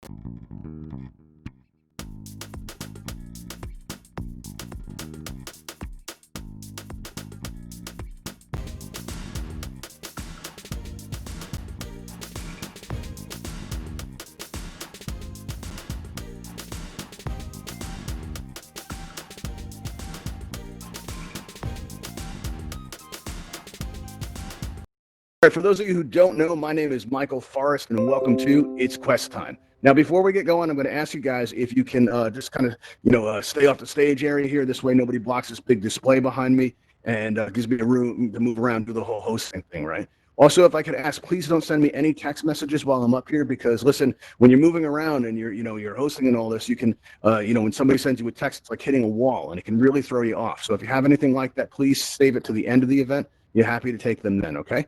All right, for those of you who don't know, my name is Michael Forrest, and welcome to It's Quest Time. Now, before we get going, I'm going to ask you guys if you can just kind of, stay off the stage area here. This way, nobody blocks this big display behind me and gives me a room to move around, do the whole hosting thing, right? Also, if I could ask, please don't send me any text messages while I'm up here because, listen, when you're moving around and you're hosting and all this, you can, when somebody sends you a text, it's like hitting a wall, and it can really throw you off. So if you have anything like that, please save it to the end of the event. You're happy to take them then, okay?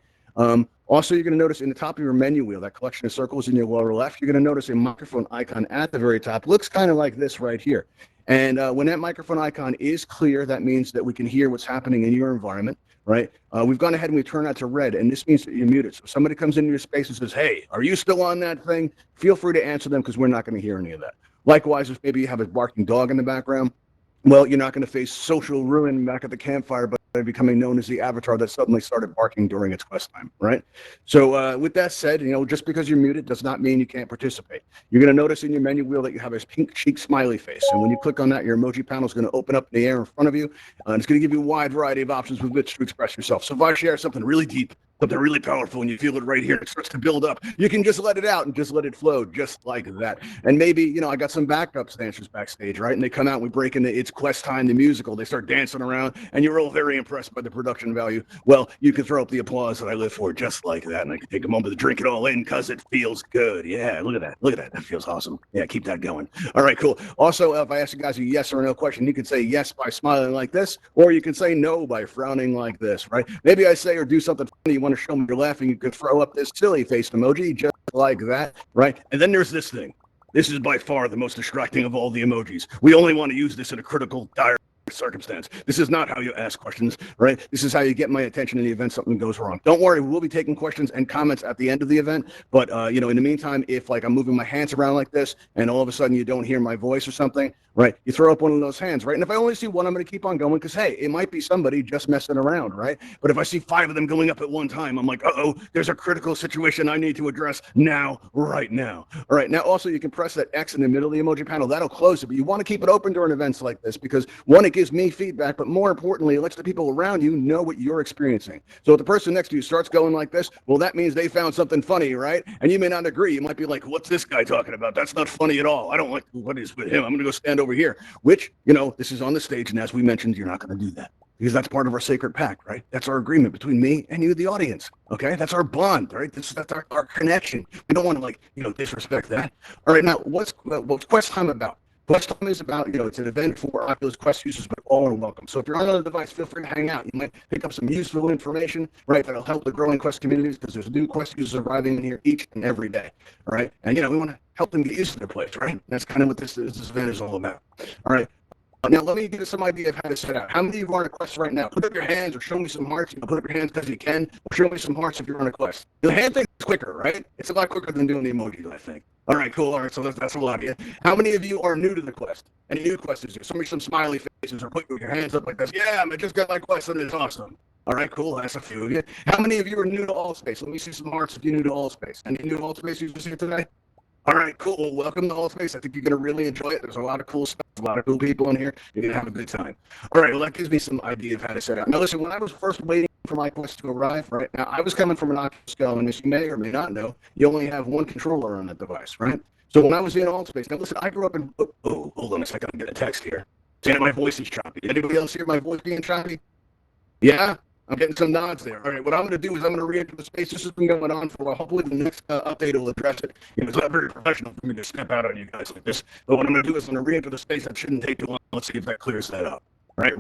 Also, you're going to notice in the top of your menu wheel, that collection of circles in your lower left, you're going to notice a microphone icon at the very top. Looks kind of like this right here. And when that microphone icon is clear, that means that we can hear what's happening in your environment, right? We've gone ahead and we turn that to red, and this means that you're muted. So if somebody comes into your space and says, hey, are you still on that thing? Feel free to answer them because we're not going to hear any of that. Likewise, if maybe you have a barking dog in the background, well, you're not going to face social ruin back at the campfire, but becoming known as the avatar that suddenly started barking during its quest time, right? So with that said, just because you're muted does not mean you can't participate. You're going to notice in your menu wheel that you have a pink cheek smiley face. And when you click on that, your emoji panel is going to open up in the air in front of you. And it's going to give you a wide variety of options with which to express yourself. So if I share something really deep, something really powerful, and you feel it right here, it starts to build up, you can just let it out and just let it flow just like that. And maybe, I got some backup dancers backstage, right? And they come out and we break into It's Quest Time, the musical. They start dancing around, and you're all very impressed by the production value. Well, you can throw up the applause that I live for just like that, and I can take a moment to drink it all in because it feels good. Yeah, look at that. Look at that. That feels awesome. Yeah, keep that going. All right, cool. Also, if I ask you guys a yes or no question, you can say yes by smiling like this, or you can say no by frowning like this, right? Maybe I say or do something funny, you want to show me you're laughing, you could throw up this silly face emoji just like that, right? And then there's this thing. This is by far the most distracting of all the emojis. We only want to use this in a critical, dire circumstance. This is not how you ask questions, right? This is how you get my attention in the event something goes wrong. Don't worry, we'll be taking questions and comments at the end of the event. But in the meantime, if I'm moving my hands around like this, and all of a sudden you don't hear my voice or something, right? You throw up one of those hands, right? And if I only see one, I'm going to keep on going because hey, it might be somebody just messing around, right? But if I see 5 of them going up at one time, I'm like, uh-oh, there's a critical situation I need to address now, right now. All right. Now, also, you can press that X in the middle of the emoji panel. That'll close it, but you want to keep it open during events like this because one, it gives me feedback, but more importantly, it lets the people around you know what you're experiencing. So if the person next to you starts going like this, well, that means they found something funny, right? And you may not agree. You might be like, what's this guy talking about? That's not funny at all. I don't like what is with him. I'm going to go stand over here, which, this is on the stage. And as we mentioned, you're not going to do that because that's part of our sacred pact, right? That's our agreement between me and you, the audience. Okay. That's our bond, right? That's our connection. We don't want to disrespect that. All right. Now what's Quest Time about? Quest Time is about, it's an event for Oculus Quest users, but all are welcome. So if you're on another device, feel free to hang out. You might pick up some useful information, right, that'll help the growing Quest communities because there's new Quest users arriving in here each and every day, all right? And, we want to help them get used to their place, right? And that's kind of what this event is all about, all right? Now, let me give you some idea of how to set out. How many of you are on a quest right now? Put up your hands or show me some hearts. Put up your hands because you can. Or show me some hearts if you're on a quest. The hand thing is quicker, right? It's a lot quicker than doing the emojis, I think. All right, cool. All right, so that's a lot of you. How many of you are new to the quest? Any new quest users? Show me some smiley faces or put your hands up like this. Yeah, I just got my quest and it's awesome. All right, cool. That's a few of you. How many of you are new to Altspace? Let me see some hearts if you're new to Altspace. Any new Altspace users here today? All right, cool. Welcome to Altspace. I think you're going to really enjoy it. There's a lot of cool stuff, a lot of cool people in here. You're going to have a good time. All right, well, that gives me some idea of how to set out. Now, listen, when I was first waiting for my quest to arrive, right, now I was coming from an Oculus Go, and as you may or may not know, you only have one controller on that device, right? So when I was in Altspace, now listen, I grew up in, hold on a second, I get a text here. Saying my voice is choppy. Anybody else hear my voice being choppy? Yeah? I'm getting some nods there. All right, what I'm going to do is I'm going to re-enter the space. This has been going on for a while. Hopefully the next update will address it. It's not very professional for me to step out on you guys like this. But what I'm going to do is I'm going to re-enter the space. That shouldn't take too long. Let's see if that clears that up. All right.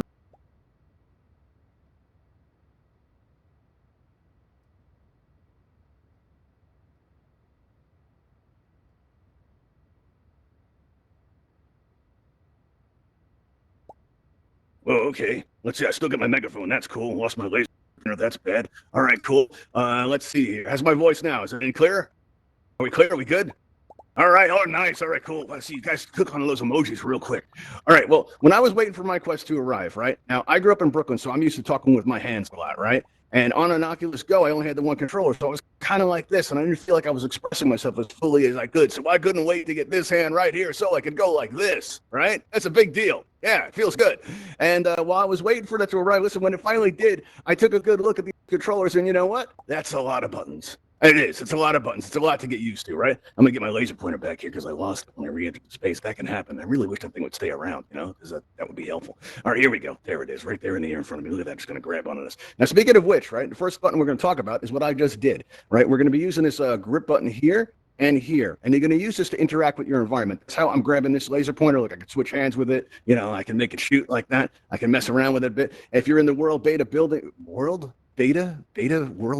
Oh, okay. Let's see. I still got my megaphone. That's cool. Lost my laser. That's bad. All right, cool. Let's see here. How's my voice now? Is it any clearer? Are we clear? Are we good? All right. Oh, nice. All right, cool. Let's see you guys click on those emojis real quick. All right. Well, when I was waiting for my Quest to arrive, right now, I grew up in Brooklyn, so I'm used to talking with my hands a lot, right? And on an Oculus Go, I only had the one controller, so I was kind of like this, and I didn't feel like I was expressing myself as fully as I could. So I couldn't wait to get this hand right here so I could go like this, right? That's a big deal. Yeah, it feels good. And while I was waiting for that to arrive, listen, when it finally did, I took a good look at the controllers, and you know what? That's a lot of buttons. It is. It's a lot of buttons. It's a lot to get used to, right? I'm going to get my laser pointer back here because I lost it when I re-entered the space. That can happen. I really wish that thing would stay around, because that would be helpful. All right, here we go. There it is, right there in the air in front of me. Look at that. I'm just going to grab onto this. Now, speaking of which, right, the first button we're going to talk about is what I just did, right? We're going to be using this grip button here and here. And you're going to use this to interact with your environment. That's how I'm grabbing this laser pointer. Look, I can switch hands with it. I can make it shoot like that. I can mess around with it a bit. If you're in the world building world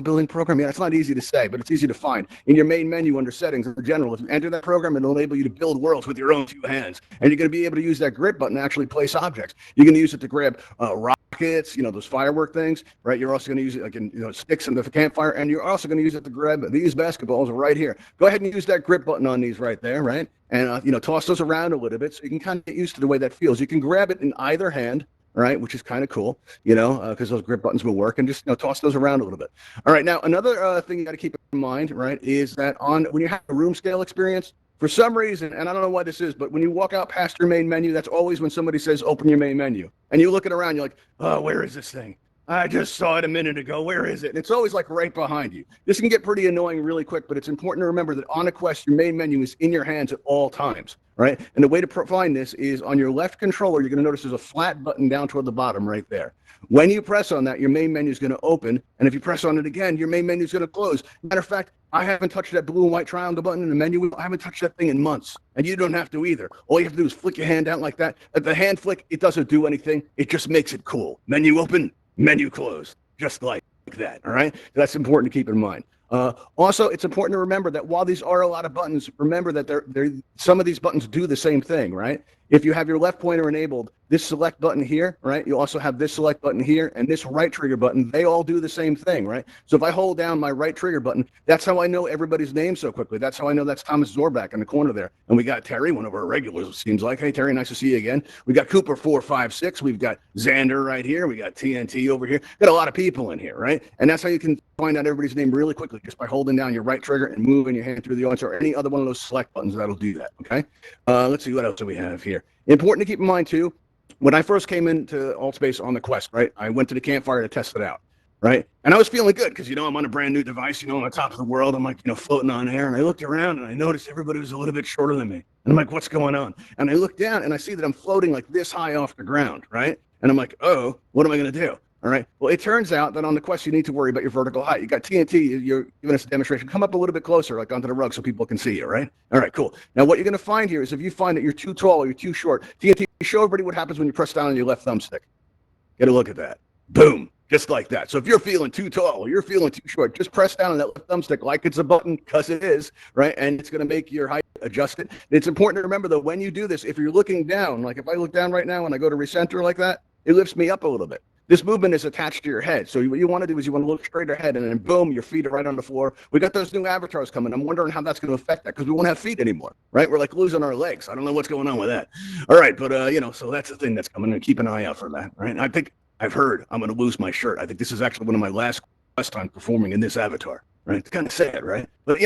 building program. Yeah, it's not easy to say, but it's easy to find. In your main menu under settings in general, if you enter that program, it'll enable you to build worlds with your own two hands. And you're going to be able to use that grip button to actually place objects. You're going to use it to grab rockets, those firework things, right? You're also going to use it like in sticks in the campfire, and you're also going to use it to grab these basketballs right here. Go ahead and use that grip button on these right there, right? And toss those around a little bit so you can kind of get used to the way that feels. You can grab it in either hand, right, which is kind of cool, because those grip buttons will work, and just toss those around a little bit. All right, now another thing you got to keep in mind, right, is that when you have a room scale experience, for some reason, and I don't know why this is, but when you walk out past your main menu, that's always when somebody says open your main menu, and you look it around, you're like, oh, where is this thing? I just saw it a minute ago. Where is it? And it's always like right behind you. This can get pretty annoying really quick, but it's important to remember that on a Quest, your main menu is in your hands at all times, right? And the way to find this is on your left controller, you're going to notice there's a flat button down toward the bottom right there. When you press on that, your main menu is going to open. And if you press on it again, your main menu is going to close. Matter of fact, I haven't touched that blue and white triangle button in the menu. I haven't touched that thing in months. And you don't have to either. All you have to do is flick your hand out like that. At the hand flick, it doesn't do anything. It just makes it cool. Menu open, menu closed, just like that. All right. That's important to keep in mind. Also, it's important to remember that while these are a lot of buttons, remember that some of these buttons do the same thing, right? If you have your left pointer enabled, this select button here, right? You also have this select button here and this right trigger button. They all do the same thing, right? So if I hold down my right trigger button, that's how I know everybody's name so quickly. That's how I know that's Thomas Zorback in the corner there. And we got Terry, one of our regulars, it seems like. Hey, Terry, nice to see you again. We got Cooper 456. We've got Xander right here. We got TNT over here. Got a lot of people in here, right? And that's how you can find out everybody's name really quickly, just by holding down your right trigger and moving your hand through the audience or any other one of those select buttons that'll do that, okay? Let's see, what else do we have here? Important to keep in mind, too, when I first came into Altspace on the Quest, right, I went to the campfire to test it out, right? And I was feeling good because, I'm on a brand new device, on the top of the world. I'm like, floating on air. And I looked around and I noticed everybody was a little bit shorter than me. And I'm like, what's going on? And I look down and I see that I'm floating like this high off the ground, right? And I'm like, oh, what am I going to do? All right. Well, it turns out that on the Quest, you need to worry about your vertical height. You got TNT. You're giving us a demonstration. Come up a little bit closer, like onto the rug so people can see you, right? All right, cool. Now, what you're going to find here is if you find that you're too tall or you're too short, TNT, show everybody what happens when you press down on your left thumbstick. Get a look at that. Boom. Just like that. So if you're feeling too tall or you're feeling too short, just press down on that left thumbstick like it's a button, because it is, right? And it's going to make your height adjusted. It's important to remember, though, when you do this, if you're looking down, like if I look down right now and I go to recenter like that, it lifts me up a little bit. This movement is attached to your head. So what you want to do is you want to look straight ahead, and then boom, your feet are right on the floor. We got those new avatars coming. I'm wondering how that's going to affect that, because we won't have feet anymore, right? We're like losing our legs. I don't know what's going on with that. All right, but so that's the thing that's coming, and keep an eye out for that, right? And I think I've heard I'm going to lose my shirt. I think this is actually one of my last time performing in this avatar, right? It's kind of sad, right? But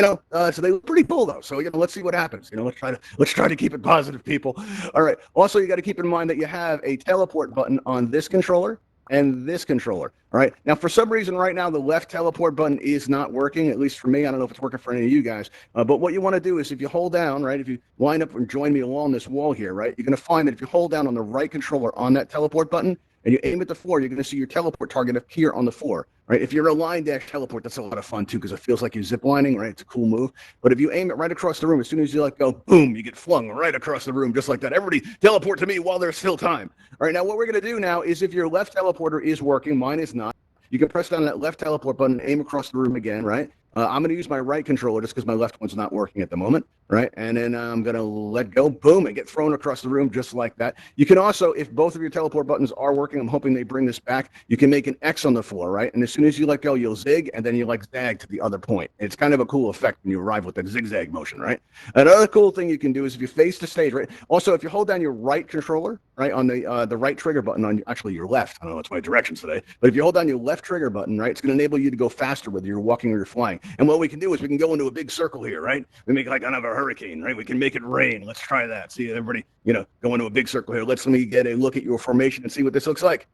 so they look pretty cool though. So let's see what happens. Let's try to keep it positive, people. All right. Also, you got to keep in mind that you have a teleport button on this controller and this controller. All right. Now, for some reason right now, the left teleport button is not working, at least for me. I don't know if it's working for any of you guys. But what you want to do is if you hold down, right, if you line up and join me along this wall here, right, you're going to find that if you hold down on the right controller on that teleport button and you aim at the floor, you're going to see your teleport target appear on the floor. Right? If you're a line dash teleport, that's a lot of fun too, because it feels like you're zip lining, right? It's a cool move. But if you aim it right across the room, as soon as you let go, boom, you get flung right across the room, just like that. Everybody teleport to me while there's still time. All right, now what we're going to do now is if your left teleporter is working, mine is not, you can press down that left teleport button and aim across the room again, right? I'm going to use my right controller just because my left one's not working at the moment, right? And then I'm going to let go, boom, and get thrown across the room just like that. You can also, if both of your teleport buttons are working, I'm hoping they bring this back, you can make an X on the floor, right? And as soon as you let go, you'll zig, and then you like zag to the other point. It's kind of a cool effect when you arrive with that zigzag motion, right? Another cool thing you can do is if you face the stage, right? Also, if you hold down your right controller, right, on the right trigger button on actually your left, I don't know, it's my directions today, but if you hold down your left trigger button, right, it's going to enable you to go faster whether you're walking or you're flying. And what we can do is we can go into a big circle here, right? We make like kind of a hurricane, right? We can make it rain. Let's try that. See everybody, go into a big circle here. Let me get a look at your formation and see what this looks like.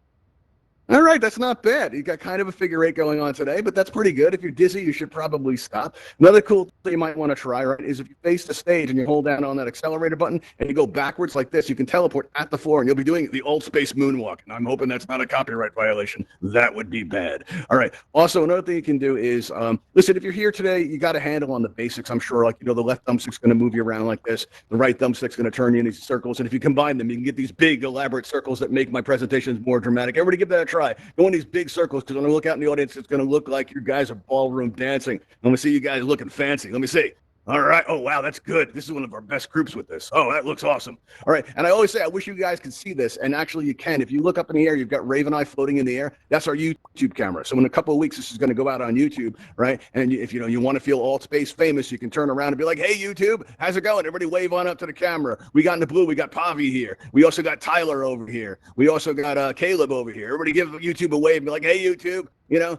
All right, that's not bad. You got kind of a figure eight going on today, but that's pretty good. If you're dizzy, you should probably stop. Another cool thing you might want to try, right, is if you face the stage and you hold down on that accelerator button and you go backwards like this, you can teleport at the floor and you'll be doing the Altspace moonwalk. And I'm hoping that's not a copyright violation. That would be bad. All right. Also, another thing you can do is, listen, if you're here today, you got a handle on the basics. I'm sure, like, the left thumbstick's going to move you around like this. The right thumbstick's going to turn you in these circles. And if you combine them, you can get these big, elaborate circles that make my presentations more dramatic. Everybody give that a try. Go in these big circles, because when I look out in the audience, it's going to look like you guys are ballroom dancing. Let me see you guys looking fancy. Let me see. All right. Oh, wow, that's good. This is one of our best groups with this. Oh, that looks awesome. All right. And I always say, I wish you guys could see this. And actually, you can. If you look up in the air, you've got Raven Eye floating in the air. That's our YouTube camera. So in a couple of weeks, this is going to go out on YouTube, right? And if you want to feel Altspace famous, you can turn around and be like, hey, YouTube, how's it going? Everybody wave on up to the camera. We got in the blue. We got Pavi here. We also got Tyler over here. We also got Caleb over here. Everybody give YouTube a wave and be like, hey, YouTube.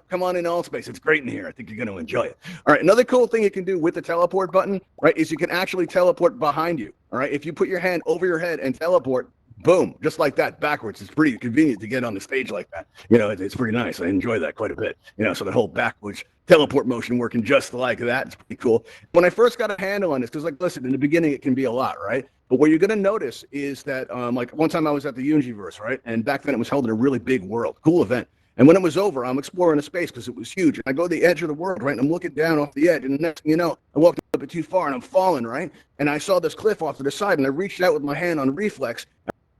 Come on in Altspace. It's great in here. I think you're going to enjoy it. All right. Another cool thing you can do with the teleport button, right, is you can actually teleport behind you. All right. If you put your hand over your head and teleport, boom, just like that, backwards. It's pretty convenient to get on the stage like that. It's pretty nice. I enjoy that quite a bit. So the whole backwards teleport motion working just like that. It's pretty cool. When I first got a handle on this, because, like, listen, in the beginning, it can be a lot, right? But what you're going to notice is that, like, one time I was at the Universe, right? And back then it was held in a really big world. Cool event. And when it was over, I'm exploring the space because it was huge. And I go to the edge of the world, right? And I'm looking down off the edge. And the next thing you know, I walked a bit too far and I'm falling, right? And I saw this cliff off to the side and I reached out with my hand on reflex,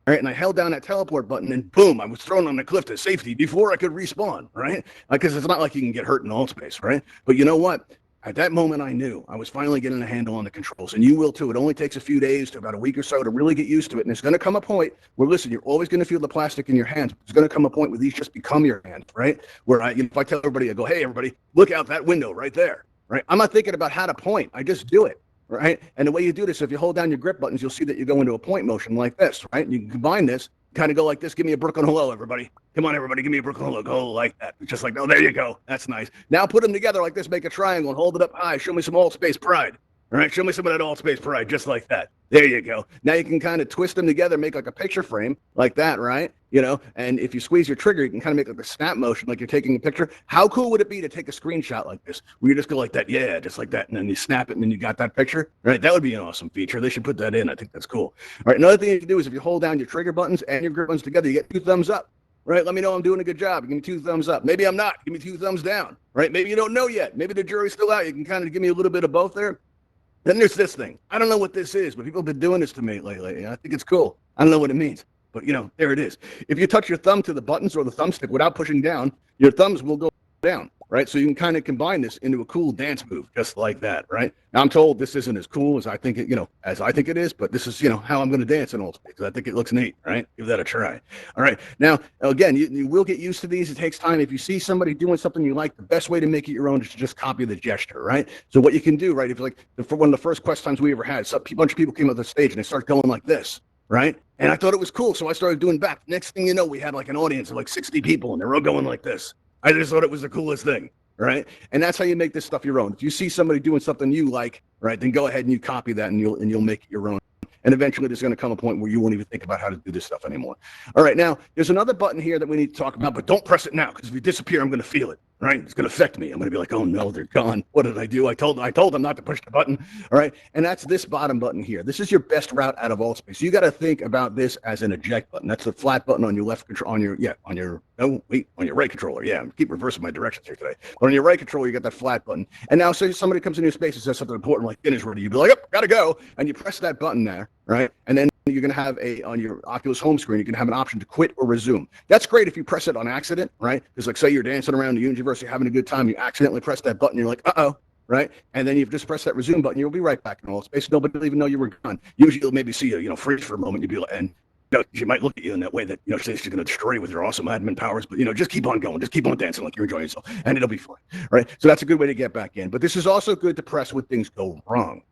right? And I held down that teleport button and boom, I was thrown on the cliff to safety before I could respawn, right? Because it's not like you can get hurt in Altspace, right? But you know what? At that moment, I knew I was finally getting a handle on the controls, and you will too. It only takes a few days to about a week or so to really get used to it. And it's going to come a point where, listen, you're always going to feel the plastic in your hands. There's going to come a point where these just become your hands, right? Where if I tell everybody, I go, hey, everybody, look out that window right there, right? I'm not thinking about how to point. I just do it, right? And the way you do this, if you hold down your grip buttons, you'll see that you go into a point motion like this, right? And you can combine this, kind of go like this. Give me a Brooklyn hello, everybody. Come on, everybody. Give me a Brooklyn hello. Go like that. Just like, oh, there you go. That's nice. Now put them together like this. Make a triangle and hold it up high. Show me some Altspace pride. All right. Show me some of that Altspace pride. Just like that. There you go. Now you can kind of twist them together, make like a picture frame like that, right? And if you squeeze your trigger, you can kind of make like a snap motion, like you're taking a picture. How cool would it be to take a screenshot like this, where you just go like that, yeah, just like that, and then you snap it, and then you got that picture, right? That would be an awesome feature. They should put that in. I think that's cool. All right, another thing you can do is if you hold down your trigger buttons and your grip buttons together, you get 2 thumbs up, right? Let me know I'm doing a good job. Give me 2 thumbs up. Maybe I'm not. Give me 2 thumbs down, right? Maybe you don't know yet. Maybe the jury's still out. You can kind of give me a little bit of both there. Then there's this thing. I don't know what this is, but people have been doing this to me lately. I think it's cool. I don't know what it means, but there it is. If you touch your thumb to the buttons or the thumbstick without pushing down, your thumbs will go down, right? So you can kind of combine this into a cool dance move, just like that, right? Now I'm told this isn't as cool as I think it, as I think it is, but this is, how I'm going to dance in Altspace, because I think it looks neat, right? Give that a try. All right. Now, again, you will get used to these. It takes time. If you see somebody doing something you like, the best way to make it your own is to just copy the gesture, right? So what you can do, right, if like one of the first quest times we ever had, a bunch of people came up the stage and they start going like this, right? And I thought it was cool, so I started doing back. Next thing you know, we had like an audience of like 60 people, and they're all going like this. I just thought it was the coolest thing, right? And that's how you make this stuff your own. If you see somebody doing something you like, right, then go ahead and you copy that, and you'll make it your own. And eventually there's going to come a point where you won't even think about how to do this stuff anymore. All right, now there's another button here that we need to talk about, but don't press it now, because if you disappear, I'm going to feel it, right? It's going to affect me. I'm going to be like, oh no, they're gone. What did I do? I told them not to push the button. All right, and that's this bottom button here. This is your best route out of Altspace. So you got to think about this as an eject button. That's the flat button on your left control, on your right controller. Yeah, I keep reversing my directions here today. But on your right controller, you got that flat button. And now, say somebody comes in your space and says something important like finish ready, you'd be like, oh, gotta go, and you press that button there, right? And then you're going to have on your Oculus home screen, you can have an option to quit or resume. That's great if you press it on accident, right? Because like say you're dancing around the universe, you're having a good time, you accidentally press that button, you're like, uh-oh, right? And then you just press that resume button, you'll be right back in Altspace. Nobody will even know you were gone. Usually you'll maybe see you, freeze for a moment. You'll be like, and she might look at you in that way that, she's going to destroy you with your awesome admin powers, but, just keep on going. Just keep on dancing like you're enjoying yourself, and it'll be fine, right? So that's a good way to get back in. But this is also good to press when things go wrong.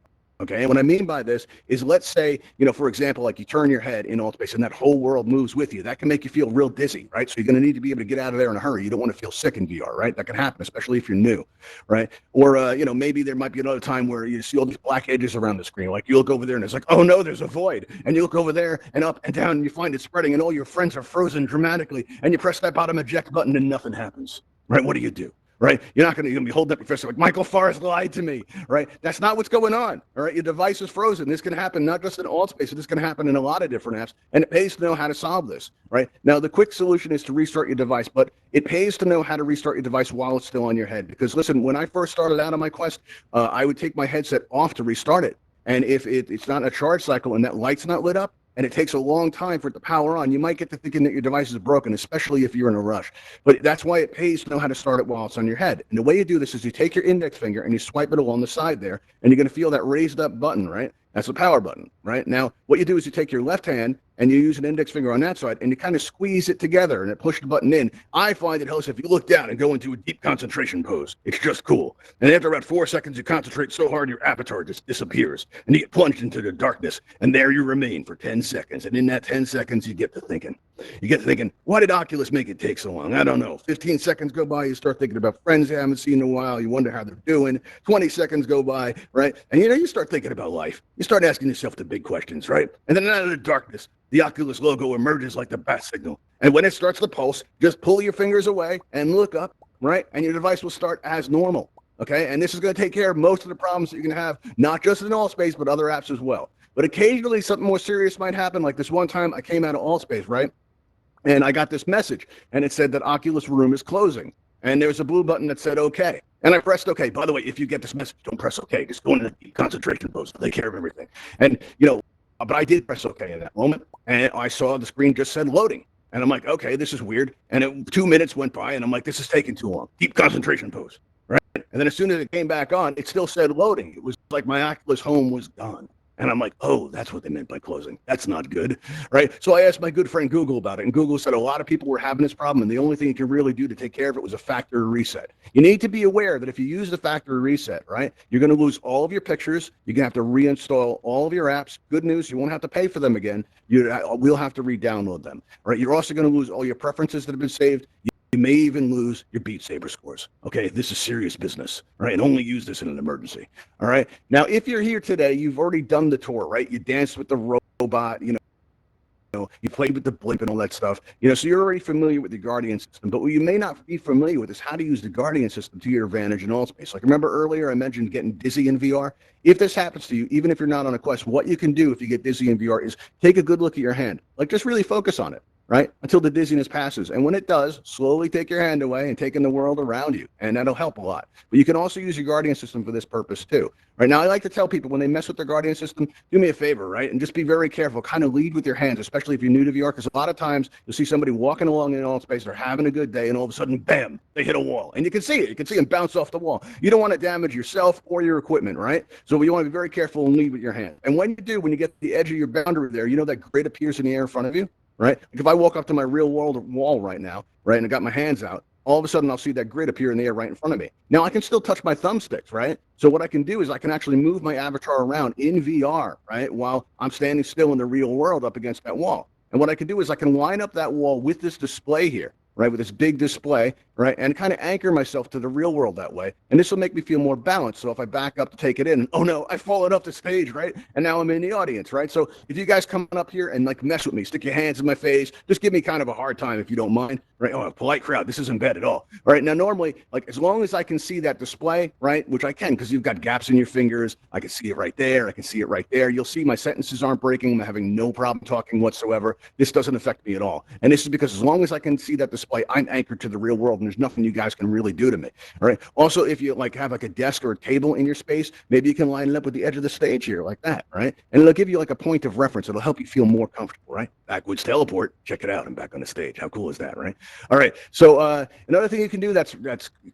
Okay, and what I mean by this is, let's say, for example, like you turn your head in Altspace and that whole world moves with you. That can make you feel real dizzy, right? So you're going to need to be able to get out of there in a hurry. You don't want to feel sick in VR, right? That can happen, especially if you're new, right? Or, maybe there might be another time where you see all these black edges around the screen. Like you look over there and it's like, oh no, there's a void. And you look over there and up and down and you find it spreading and all your friends are frozen dramatically. And you press that bottom eject button and nothing happens, right? What do? Right? You're not going to be holding up your fist like, Michael Forrest lied to me, right? That's not what's going on, all right? Your device is frozen. This can happen not just in Altspace, this can happen in a lot of different apps, and it pays to know how to solve this, right? Now, the quick solution is to restart your device, but it pays to know how to restart your device while it's still on your head. Because listen, when I first started out on my Quest, I would take my headset off to restart it. And if it's not a charge cycle and that light's not lit up, and it takes a long time for it to power on, you might get to thinking that your device is broken, especially if you're in a rush. But that's why it pays to know how to start it while it's on your head. And the way you do this is you take your index finger and you swipe it along the side there, and you're going to feel that raised up button, right? That's the power button, right? Now, what you do is you take your left hand and you use an index finger on that side and you kind of squeeze it together and it pushes the button in. I find it helps if you look down and go into a deep concentration pose. It's just cool. And after about 4 seconds, you concentrate so hard your avatar just disappears and you get plunged into the darkness. And there you remain for 10 seconds. And in that 10 seconds, you get to thinking. Why did Oculus make it take so long? I don't know. 15 seconds go by, you start thinking about friends you haven't seen in a while. You wonder how they're doing. 20 seconds go by, right? And you start thinking about life. You start asking yourself the big questions, right? And then out of the darkness, the Oculus logo emerges like the bat signal. And when it starts to pulse, just pull your fingers away and look up, right? And your device will start as normal, okay? And this is going to take care of most of the problems that you can have, not just in Altspace, but other apps as well. But occasionally something more serious might happen. Like this one time I came out of Altspace, right? And I got this message, and it said that Oculus Room is closing. And there's a blue button that said, okay. And I pressed okay. By the way, if you get this message, don't press okay. Just go into the deep concentration pose. Take care of everything. And, but I did press okay in that moment. And I saw the screen just said loading. And I'm like, okay, this is weird. And 2 minutes went by, and I'm like, this is taking too long. Deep concentration pose, right? And then as soon as it came back on, it still said loading. It was like my Oculus Home was gone. And I'm like, oh, that's what they meant by closing. That's not good, right? So I asked my good friend Google about it, and Google said a lot of people were having this problem, and the only thing you can really do to take care of it was a factory reset. You need to be aware that if you use the factory reset, right, you're going to lose all of your pictures. You're going to have to reinstall all of your apps. Good news, you won't have to pay for them again. We'll have to re-download them, right? You're also going to lose all your preferences that have been saved. You may even lose your Beat Saber scores. Okay, this is serious business, right? And only use this in an emergency. All right. Now, if you're here today, you've already done the tour, right? You danced with the robot, you played with the blimp and all that stuff, so you're already familiar with the Guardian system. But what you may not be familiar with is how to use the Guardian system to your advantage in Altspace. Like, remember earlier I mentioned getting dizzy in VR? If this happens to you, even if you're not on a Quest, what you can do if you get dizzy in VR is take a good look at your hand. Like, just really focus on it, right? Until the dizziness passes. And when it does, slowly take your hand away and take in the world around you. And that'll help a lot. But you can also use your Guardian system for this purpose too. Right now, I like to tell people when they mess with their Guardian system, do me a favor, right? And just be very careful. Kind of lead with your hands, especially if you're new to VR, because a lot of times you'll see somebody walking along in Altspace, they're having a good day, and all of a sudden, bam, they hit a wall. And you can see it. You can see them bounce off the wall. You don't want to damage yourself or your equipment, right? So you want to be very careful and lead with your hands. And when you do, when you get to the edge of your boundary there, that grid appears in the air in front of you, right? Like if I walk up to my real world wall right now, right, and I got my hands out, all of a sudden I'll see that grid appear in the air right in front of me. Now I can still touch my thumbsticks, right? So what I can do is I can actually move my avatar around in VR, right, while I'm standing still in the real world up against that wall. And what I can do is I can line up that wall with this display here, right, with this big display, right, and kind of anchor myself to the real world that way. And this will make me feel more balanced. So if I back up to take it in, oh no, I've fallen off the stage, right? And now I'm in the audience, right? So if you guys come up here and like mess with me, stick your hands in my face, just give me kind of a hard time if you don't mind, right? Oh, a polite crowd, this isn't bad at all. All right, now normally, like as long as I can see that display, right, which I can because you've got gaps in your fingers, I can see it right there, I can see it right there. You'll see my sentences aren't breaking, I'm having no problem talking whatsoever. This doesn't affect me at all. And this is because as long as I can see that display, I'm anchored to the real world and there's nothing you guys can really do to me. All right. Also, if you like have like a desk or a table in your space, maybe you can line it up with the edge of the stage here like that, right? And it'll give you like a point of reference. It'll help you feel more comfortable, right? Backwards teleport. Check it out. I'm back on the stage. How cool is that, right? All right. So another thing you can do that's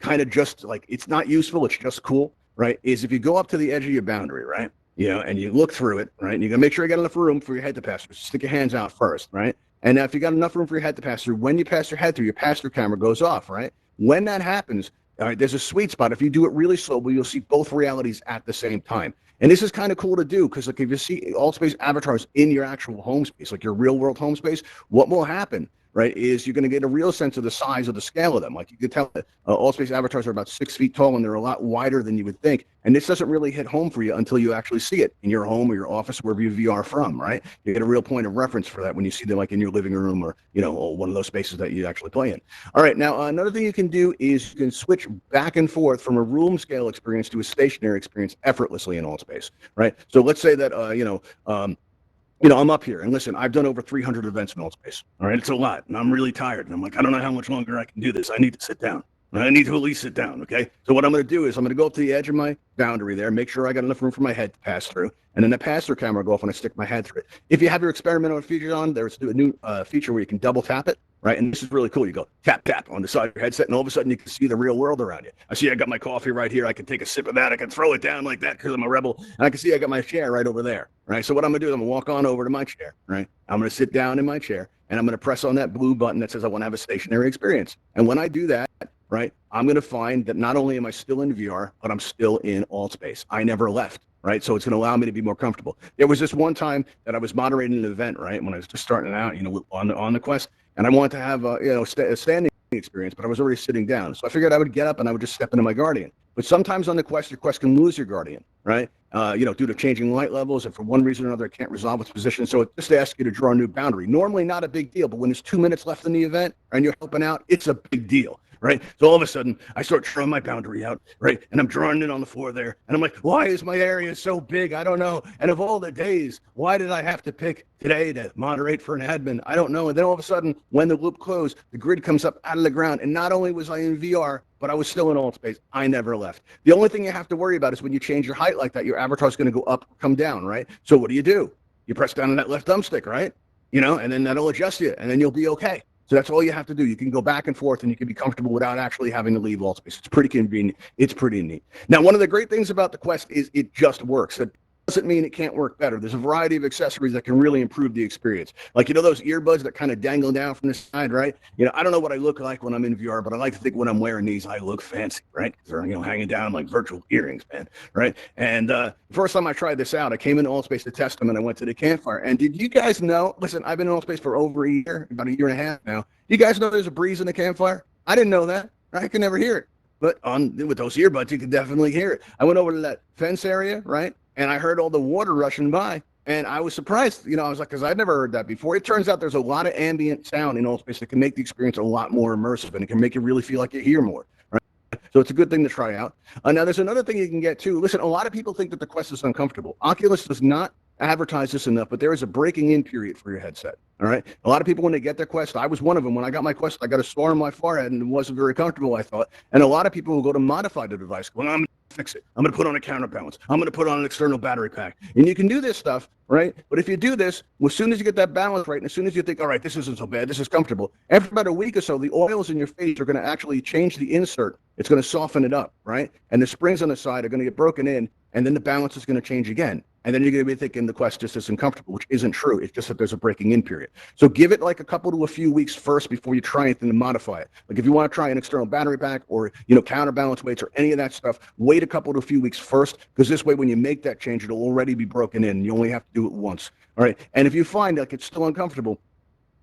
kind of just like, it's not useful. It's just cool. right, is if you go up to the edge of your boundary, right, and you look through it, right, and you got to make sure you got enough room for your head to pass through. Stick your hands out first, right? And now if you got enough room for your head to pass through, when you pass your head through, your pass-through camera goes off, right? When that happens, all right, there's a sweet spot. If you do it really slowly, you'll see both realities at the same time. And this is kind of cool to do because, like, if you see Altspace avatars in your actual home space, like your real world home space, what will happen, right, is you're going to get a real sense of the size of the scale of them. Like, you can tell that Altspace avatars are about 6 feet tall and they're a lot wider than you would think. And this doesn't really hit home for you until you actually see it in your home or your office, wherever you VR from, right? You get a real point of reference for that when you see them, like, in your living room or, one of those spaces that you actually play in. All right, now another thing you can do is you can switch back and forth from a room scale experience to a stationary experience effortlessly in Altspace, right? So let's say that, I'm up here, and listen, I've done over 300 events in Altspace. All right, it's a lot, and I'm really tired. And I'm like, I don't know how much longer I can do this. I need to sit down. I need to at least sit down, okay? So what I'm going to do is I'm going to go up to the edge of my boundary there, make sure I got enough room for my head to pass through, and then the pass-through camera will go off and I stick my head through it. If you have your experimental features on, there's a new feature where you can double tap it, right? And this is really cool. You go tap, tap on the side of your headset, and all of a sudden you can see the real world around you. I got my coffee right here. I can take a sip of that. I can throw it down like that because I'm a rebel. And I can see I got my chair right over there, right? So what I'm going to do is I'm going to walk on over to my chair, right? I'm going to sit down in my chair, and I'm going to press on that blue button that says I want to have a stationary experience. And when I do that, right, I'm going to find that not only am I still in VR, but I'm still in Altspace. I never left, right? So it's going to allow me to be more comfortable. There was this one time that I was moderating an event, right, when I was just starting out, on the Quest, and I wanted to have a standing experience, but I was already sitting down. So I figured I would get up and I would just step into my Guardian. But sometimes on the Quest, your Quest can lose your Guardian, right? Due to changing light levels, and for one reason or another, it can't resolve its position. So it just asks you to draw a new boundary. Normally not a big deal, but when there's 2 minutes left in the event and you're helping out, it's a big deal. Right. So all of a sudden I start drawing my boundary out. Right. And I'm drawing it on the floor there. And I'm like, why is my area so big? I don't know. And of all the days, why did I have to pick today to moderate for an admin? I don't know. And then all of a sudden, when the loop closed, the grid comes up out of the ground. And not only was I in VR, but I was still in Altspace. I never left. The only thing you have to worry about is when you change your height like that, your avatar is going to go up or come down. Right. So what do? You press down on that left thumbstick, right? And then that'll adjust you, and then you'll be okay. So that's all you have to do. You can go back and forth and you can be comfortable without actually having to leave Altspace. It's pretty convenient. It's pretty neat. Now, one of the great things about the Quest is it just works. It doesn't mean it can't work better. There's a variety of accessories that can really improve the experience. Like, those earbuds that kind of dangle down from the side, right? I don't know what I look like when I'm in VR, but I like to think when I'm wearing these, I look fancy, right? Because they're, hanging down like virtual earrings, man, right? And the first time I tried this out, I came into Altspace to test them, and I went to the campfire. And did you guys know, listen, I've been in Altspace for over a year, about a year and a half now. You guys know there's a breeze in the campfire? I didn't know that. I can never hear it. But with those earbuds, you can definitely hear it. I went over to that fence area, right? And I heard all the water rushing by. And I was surprised, I was like, because I'd never heard that before. It turns out there's a lot of ambient sound in Altspace that can make the experience a lot more immersive, and it can make you really feel like you hear more. Right? So it's a good thing to try out. Now, there's another thing you can get too. Listen, a lot of people think that the Quest is uncomfortable. Oculus does not advertise this enough, but there is a breaking in period for your headset. All right. A lot of people, when they get their Quest, I was one of them. When I got my Quest, I got a sore on my forehead and it wasn't very comfortable, I thought. And a lot of people will go to modify the device. Well, I'm going to fix it. I'm going to put on a counterbalance. I'm going to put on an external battery pack. And you can do this stuff, right? But if you do this, as soon as you get that balance right, and as soon as you think, all right, this isn't so bad, this is comfortable, after about a week or so, the oils in your face are going to actually change the insert. It's going to soften it up, right? And the springs on the side are going to get broken in, and then the balance is going to change again. And then you're going to be thinking the Quest just isn't comfortable, which isn't true. It's just that there's a breaking in period. So give it like a couple to a few weeks first before you try anything to modify it. Like if you want to try an external battery pack or, counterbalance weights or any of that stuff, wait a couple to a few weeks first, because this way when you make that change, it'll already be broken in. You only have to do it once. All right. And if you find like it's still uncomfortable,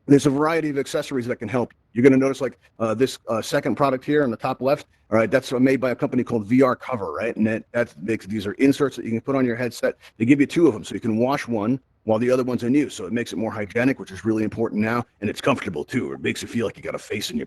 there's a variety of accessories that can help. You're going to notice like this second product here on the top left. All right, that's made by a company called VR Cover, right? And that makes, these are inserts that you can put on your headset. They give you two of them, so you can wash one while the other one's in use. So it makes it more hygienic, which is really important now, and it's comfortable too. It makes you feel like you got a face in a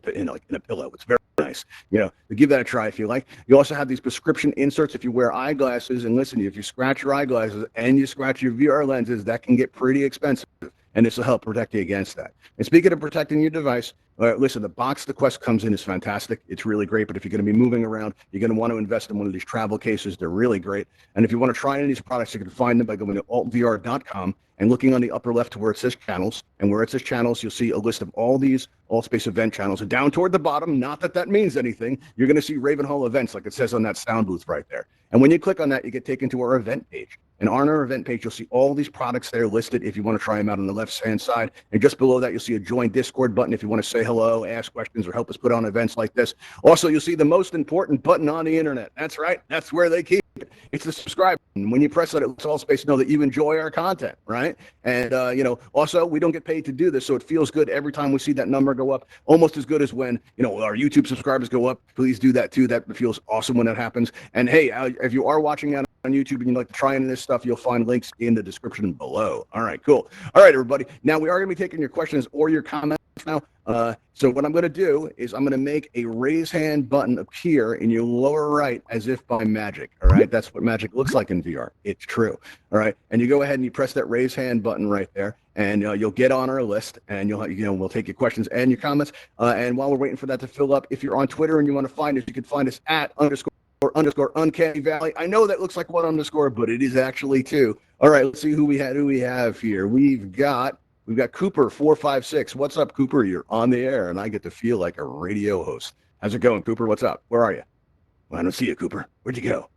pillow. It's very nice. So give that a try if you like. You also have these prescription inserts if you wear eyeglasses. And listen, if you scratch your eyeglasses and you scratch your VR lenses, that can get pretty expensive. And this will help protect you against that. And speaking of protecting your device, listen, the box the Quest comes in is fantastic. It's really great. But if you're going to be moving around, you're going to want to invest in one of these travel cases. They're really great. And if you want to try any of these products, you can find them by going to altvr.com and looking on the upper left to where it says channels, and where it says channels, you'll see a list of all these Altspace event channels. And down toward the bottom, not that that means anything, you're going to see Ravenhall events like it says on that sound booth right there. And when you click on that, you get taken to our event page. And on our event page, you'll see all these products there listed if you want to try them out on the left-hand side. And just below that, you'll see a join Discord button if you want to say hello, ask questions, or help us put on events like this. Also, you'll see the most important button on the internet. That's right. That's where they keep it. It's the subscribe button. When you press that, it lets Altspace know that you enjoy our content, right? And, also, we don't get paid to do this, so it feels good every time we see that number go up, almost as good as when, our YouTube subscribers go up. Please do that, too. That feels awesome when that happens. And, hey, if you are watching that on YouTube and you'd like to try any of this stuff, you'll find links in the description below. All right, cool. All right, everybody. Now, we are going to be taking your questions or your comments now. So what I'm going to do is I'm going to make a raise hand button appear in your lower right as if by magic. All right, that's what magic looks like in VR. It's true. All right, and you go ahead and you press that raise hand button right there, and you'll get on our list, and we'll take your questions and your comments. And while we're waiting for that to fill up, if you're on Twitter and you want to find us, you can find us at __ Uncanny Valley. I know that looks like one underscore, but it is actually two. All right, let's see who we have here. We've got Cooper 456. What's up, Cooper? You're on the air, and I get to feel like a radio host. How's it going, Cooper? What's up? Where are you? Well, I don't see you, Cooper. Where'd you go?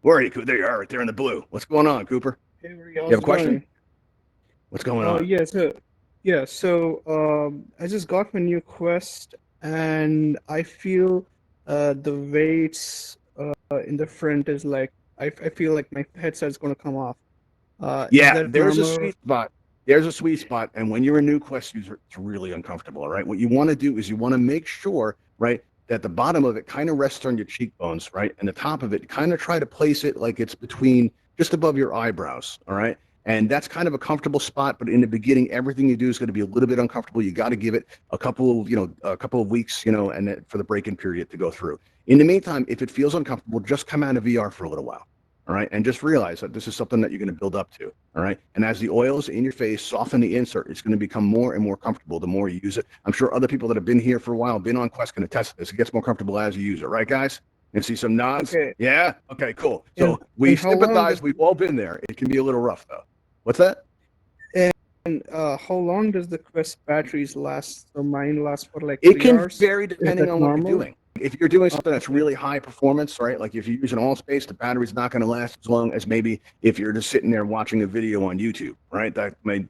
Where are you, Cooper? There you are, right there in the blue. What's going on, Cooper? Hey, you have a question? What's going on? So I just got my new Quest, and I feel the weights in the front is like I feel like my headset's going to come off. There's a sweet spot. There's a sweet spot, and when you're a new Quest user, it's really uncomfortable, all right? What you want to do is you want to make sure, right, that the bottom of it kind of rests on your cheekbones, right, and the top of it, kind of try to place it like it's between, just above your eyebrows, all right? And that's kind of a comfortable spot, but in the beginning, everything you do is going to be a little bit uncomfortable. You got to give it a couple of weeks, and then for the break-in period to go through. In the meantime, if it feels uncomfortable, just come out of VR for a little while. All right, and just realize that this is something that you're going to build up to. All right, and as the oils in your face soften the insert, it's going to become more and more comfortable the more you use it. I'm sure other people that have been here for a while, been on Quest, can attest to this. It gets more comfortable as you use it, right, guys? And see some nods. Okay. Yeah. Okay. Cool. So we sympathize. We've all been there. It can be a little rough, though. What's that? And how long does the Quest batteries last? So mine lasts for like 3 hours? It can vary depending on what you're doing. If you're doing something that's really high performance, right? Like if you use an Altspace, the battery's not going to last as long as maybe if you're just sitting there watching a video on YouTube, right? That may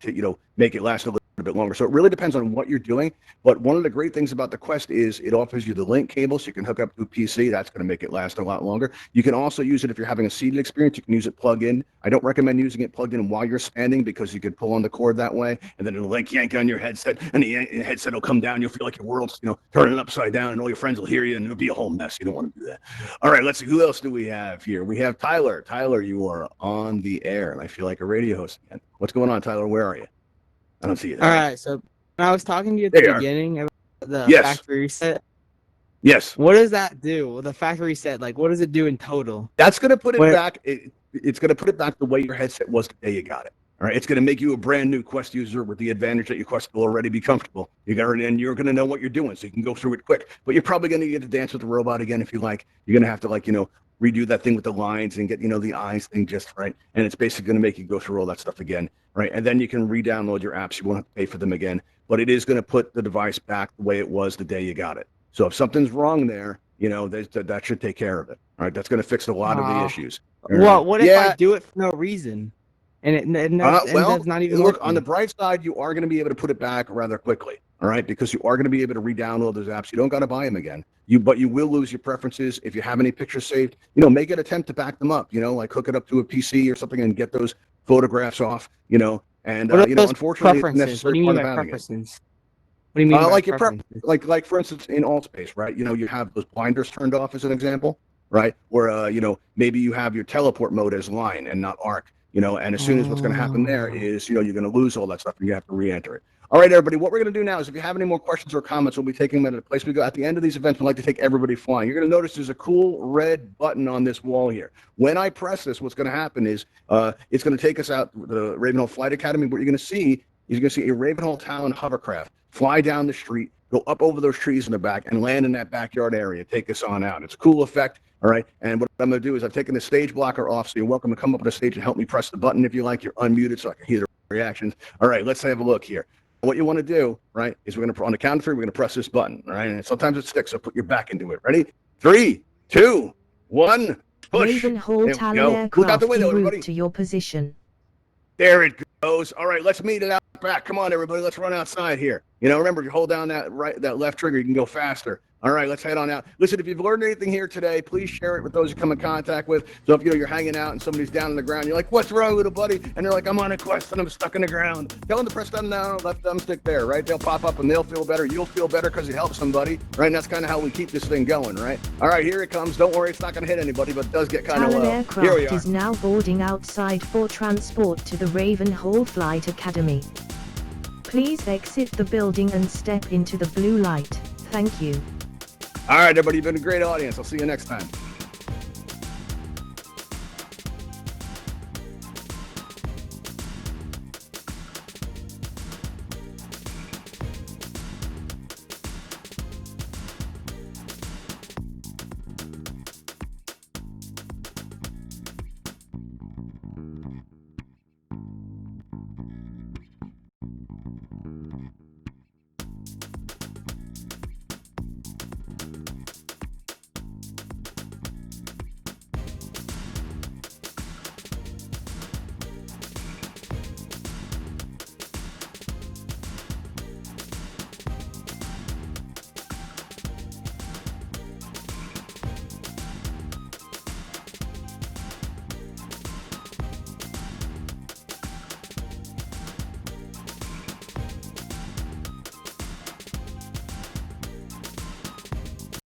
make it last a little bit longer. So it really depends on what you're doing. But one of the great things about the Quest is it offers you the link cable, so you can hook up to a PC. That's going to make it last a lot longer. You can also use it if you're having a seated experience. You can use it plugged in. I don't recommend using it plugged in while you're standing because you could pull on the cord that way, and then it'll like yank on your headset, and the headset will come down. You'll feel like your world's turning upside down, and all your friends will hear you, and it'll be a whole mess. You don't want to do that. All right, let's see. Who else do we have here? We have Tyler. Tyler, you are on the air, and I feel like a radio host again. What's going on, Tyler? Where are you? I don't see you there. All right, so when I was talking to you at the beginning about the factory reset. Yes. What does that do? The factory reset, like, what does it do in total? That's going to put it back. It's going to put it back the way your headset was the day you got it. All right. It's going to make you a brand new Quest user with the advantage that your Quest will already be comfortable. And you're going to know what you're doing, so you can go through it quick. But you're probably going to get to dance with the robot again if you like. You're going to have to redo that thing with the lines and get the eyes thing just right. And it's basically going to make you go through all that stuff again. Right. And then you can re-download your apps. You won't have to pay for them again. But it is going to put the device back the way it was the day you got it. So if something's wrong there, that should take care of it. All right. That's going to fix a lot of the issues. Well, what if I do it for no reason? And that's not even look, on the bright side, you are going to be able to put it back rather quickly. All right, because you are going to be able to re-download those apps. You don't got to buy them again. But you will lose your preferences if you have any pictures saved. Make an attempt to back them up. Like hook it up to a PC or something and get those photographs off. And unfortunately, it's necessary. What do you mean by preferences? What do you mean by like your like for instance in Altspace, right? You have those blinders turned off as an example, right? Where maybe you have your teleport mode as line and not arc. And as soon as what's going to happen there is, you're going to lose all that stuff and you have to re-enter it. All right, everybody, what we're going to do now is if you have any more questions or comments, we'll be taking them at a place we go. At the end of these events, we'd like to take everybody flying. You're going to notice there's a cool red button on this wall here. When I press this, what's going to happen is it's going to take us out to the Ravenhall Flight Academy. What you're going to see is a Ravenhall Town hovercraft fly down the street, go up over those trees in the back and land in that backyard area. Take us on out. It's a cool effect. All right. And what I'm going to do is I've taken the stage blocker off. So you're welcome to come up on the stage and help me press the button if you like. You're unmuted so I can hear the reactions. All right. Let's have a look here. What you want to do, right, is we're going to, on the count of 3, we're going to press this button. All right. And sometimes it sticks. So put your back into it. Ready? 3, 2, 1. Push. Ravenhall Talon aircraft Look out the window, en route everybody. to your position. There it goes. All right, let's meet it out back. Come on, everybody. Let's run outside here. You know, remember, if you hold down that left trigger, you can go faster. All right, let's head on out. Listen, if you've learned anything here today, please share it with those you come in contact with. So if you're hanging out and somebody's down on the ground, you're like, "What's wrong with a buddy?" And they're like, "I'm on a quest and I'm stuck in the ground." Tell them to press down, left thumbstick there, right? They'll pop up and they'll feel better. You'll feel better because you helped somebody, right? And that's kind of how we keep this thing going, right? All right, here it comes. Don't worry, it's not going to hit anybody, but it does get kind of Talon low. aircraft is now boarding outside for transport to the Ravenhall Flight Academy. Please exit the building and step into the blue light. Thank you. All right, everybody, you've been a great audience. I'll see you next time.